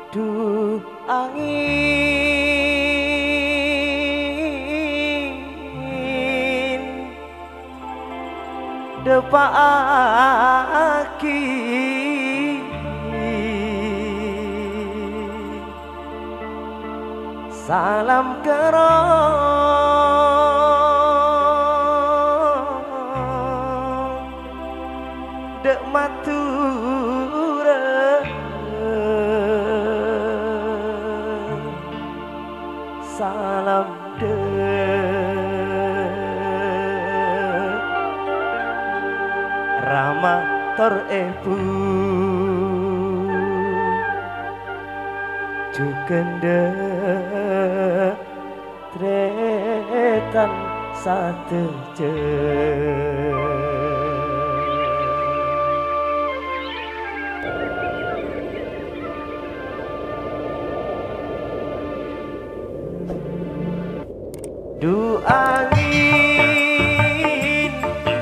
Du angin depaaki salam kerong dek matura salam Rama tor ebu jugende tretan sate je Du angin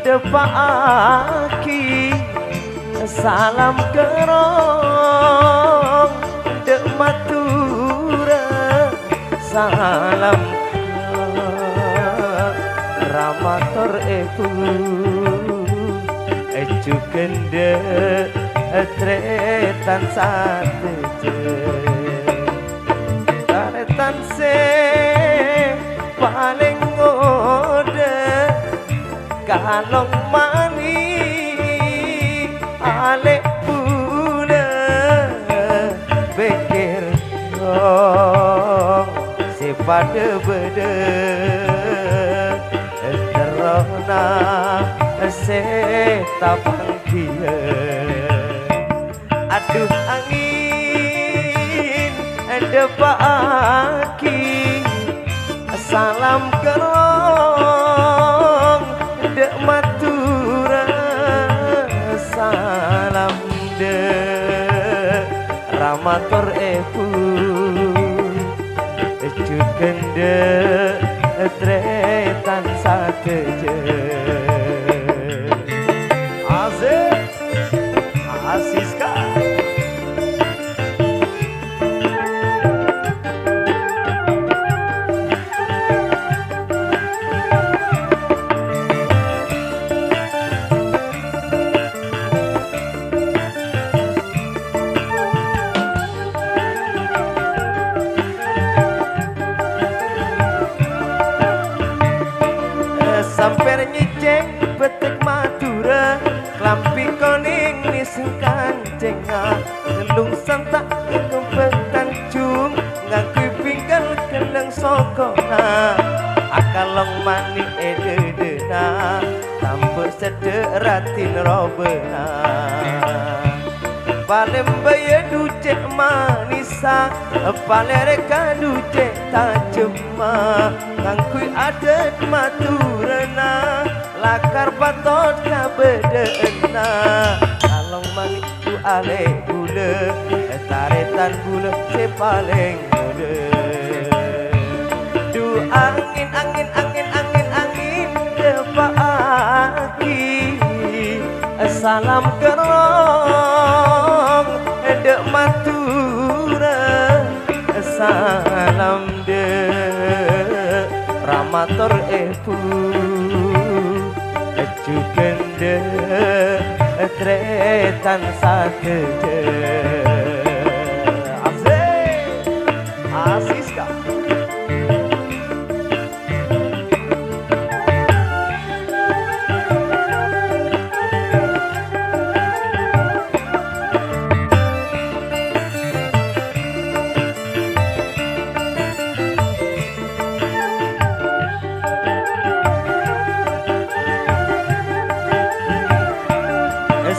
depaaki salam kerong dek matura salam ramator ebu jugende tretan sate tretan se paling ngode kalong mani alek bule pikir dong si pada bede terona se tapang dia aduh angin depaaki salam kerong dek matura salam dek ramator ebu jugende tretan sate je Azek Asiska samper nyiceng betek madura klampi koning nising kanceng gelung santak kempet tancung ngakui pinggal kendang sokona akalong mani ededena tampe sederatin robena palem baye ducek manisa palereka ducek tajema ngangkui adet maturana lakar patot kabedena kalong mani tu ale gule taretan gule se paling gule du angin angin angin angin angin depaaki salam kerong dek matura salam dek ramator ebu jugende tretan sate Asik Asiska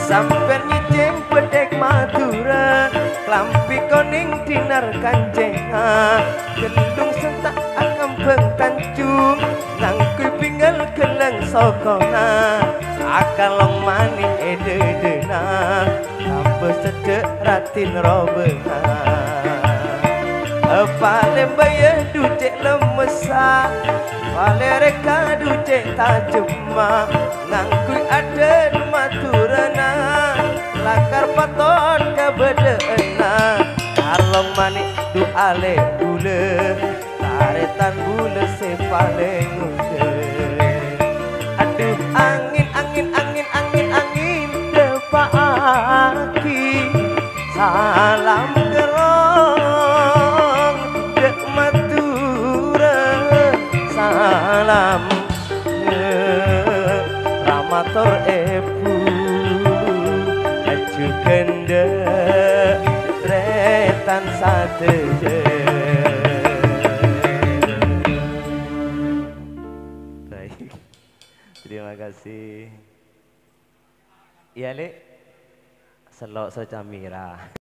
samper nyiceng pedek madura klampi koning dinar kanceng gendung sentak akam bentancung nangkui pinggal geleng sokona akalong mani ededena tampe sedek ratin robena palem baye ducek lemesa palereka ducek tajema ngangkui aden maturana lakar paton kebedeena kalau Kalong manik du ale bule taretan bule se paling muda. Aduh angin angin angin angin angin depaaki salam gerong dek matura salam ramator ebu aju gende retan sateje. Baik, terima kasih. Iya, Lek. Selok secamira.